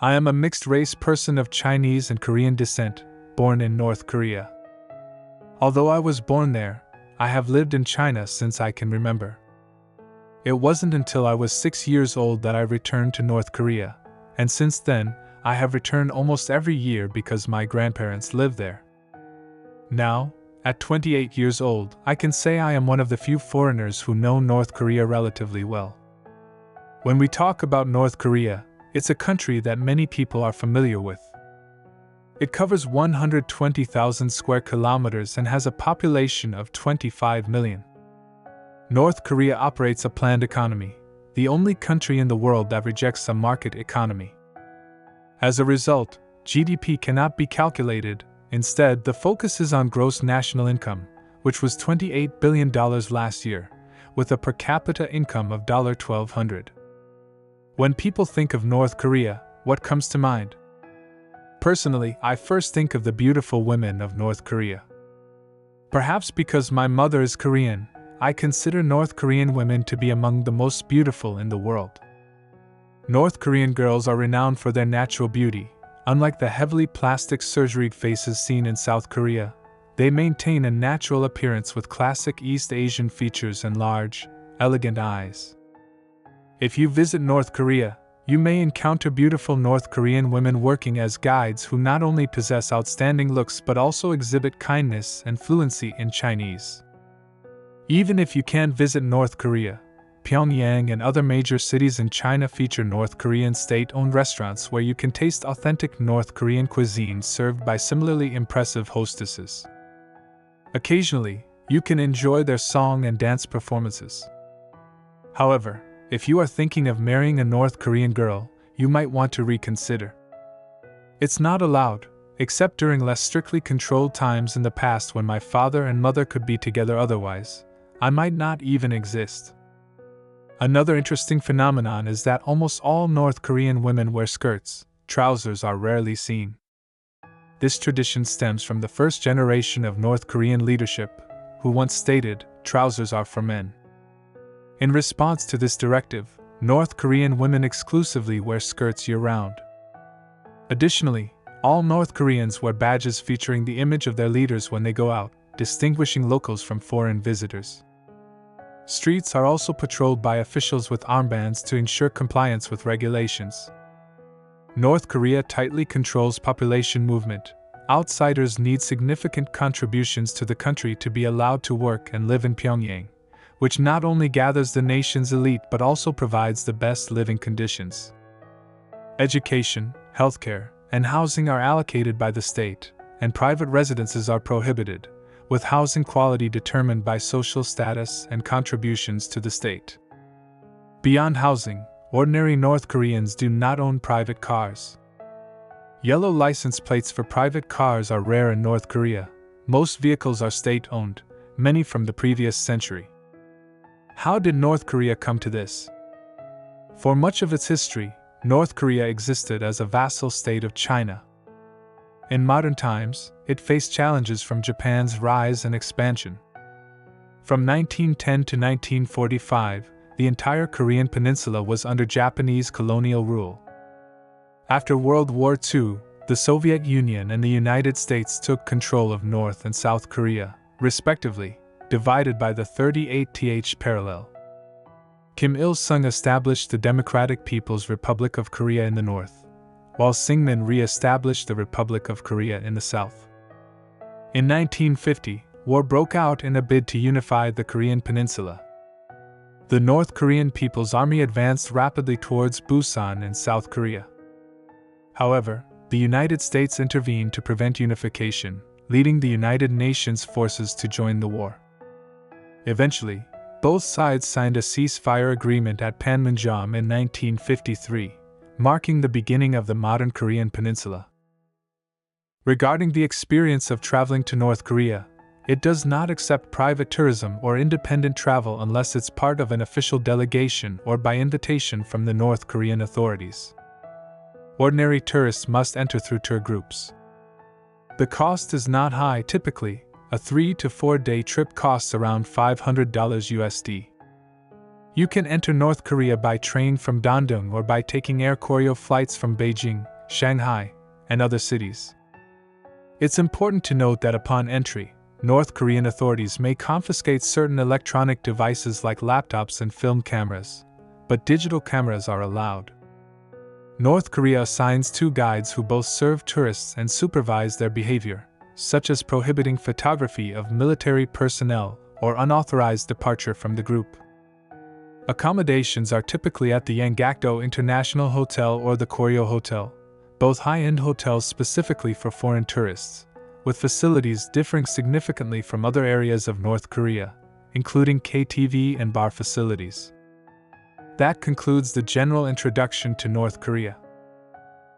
I am a mixed-race person of Chinese and Korean descent, born in North Korea. Although I was born there, I have lived in China since I can remember. It wasn't until I was 6 years old that I returned to North Korea, and since then, I have returned almost every year because my grandparents live there. Now, at 28 years old, I can say I am one of the few foreigners who know North Korea relatively well. When we talk about North Korea, it's a country that many people are familiar with. It covers 120,000 square kilometers and has a population of 25 million. North Korea operates a planned economy, the only country in the world that rejects a market economy. As a result, GDP cannot be calculated. Instead, the focus is on gross national income, which was $28 billion last year, with a per capita income of $1,200. When people think of North Korea, what comes to mind? Personally, I first think of the beautiful women of North Korea. Perhaps because my mother is Korean, I consider North Korean women to be among the most beautiful in the world. North Korean girls are renowned for their natural beauty. Unlike the heavily plastic surgery faces seen in South Korea, they maintain a natural appearance with classic East Asian features and large, elegant eyes. If you visit North Korea, you may encounter beautiful North Korean women working as guides who not only possess outstanding looks but also exhibit kindness and fluency in Chinese. Even if you can't visit North Korea, Pyongyang and other major cities in China feature North Korean state-owned restaurants where you can taste authentic North Korean cuisine served by similarly impressive hostesses. Occasionally, you can enjoy their song and dance performances. However, if you are thinking of marrying a North Korean girl, you might want to reconsider. It's not allowed, except during less strictly controlled times in the past when my father and mother could be together. Otherwise, I might not even exist. Another interesting phenomenon is that almost all North Korean women wear skirts. Trousers are rarely seen. This tradition stems from the first generation of North Korean leadership, who once stated, "Trousers are for men." In response to this directive, North Korean women exclusively wear skirts year-round. Additionally, all North Koreans wear badges featuring the image of their leaders when they go out, distinguishing locals from foreign visitors. Streets are also patrolled by officials with armbands to ensure compliance with regulations. North Korea tightly controls population movement. Outsiders need significant contributions to the country to be allowed to work and live in Pyongyang, which not only gathers the nation's elite but also provides the best living conditions. Education, healthcare, and housing are allocated by the state, and private residences are prohibited, with housing quality determined by social status and contributions to the state. Beyond housing, ordinary North Koreans do not own private cars. Yellow license plates for private cars are rare in North Korea. Most vehicles are state-owned, many from the previous century. How did North Korea come to this? For much of its history, North Korea existed as a vassal state of China. In modern times, it faced challenges from Japan's rise and expansion. From 1910 to 1945, the entire Korean peninsula was under Japanese colonial rule. After World War II, the Soviet Union and the United States took control of North and South Korea, respectively, divided by the 38th parallel. Kim Il-sung established the Democratic People's Republic of Korea in the north, while Syngman re-established the Republic of Korea in the south. In 1950, war broke out in a bid to unify the Korean peninsula. The North Korean People's Army advanced rapidly towards Busan in South Korea. However, the United States intervened to prevent unification, leading the United Nations forces to join the war. Eventually, both sides signed a ceasefire agreement at Panmunjom in 1953, marking the beginning of the modern Korean peninsula. Regarding the experience of traveling to North Korea, it does not accept private tourism or independent travel unless it's part of an official delegation or by invitation from the North Korean authorities. Ordinary tourists must enter through tour groups. The cost is not high. Typically, a 3 to 4 day trip costs around $500 USD. You can enter North Korea by train from Dandong or by taking Air Koryo flights from Beijing, Shanghai, and other cities. It's important to note that upon entry, North Korean authorities may confiscate certain electronic devices like laptops and film cameras, but digital cameras are allowed. North Korea assigns 2 guides who both serve tourists and supervise their behavior, such as prohibiting photography of military personnel or unauthorized departure from the group. Accommodations are typically at the Yanggakdo International Hotel or the Koryo Hotel, both high-end hotels specifically for foreign tourists, with facilities differing significantly from other areas of North Korea, including KTV and bar facilities. That concludes the general introduction to North Korea.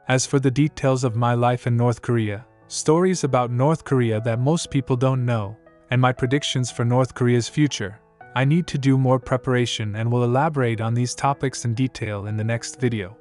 As for the details of my life in North Korea, stories about North Korea that most people don't know, and my predictions for North Korea's future, I need to do more preparation and will elaborate on these topics in detail in the next video.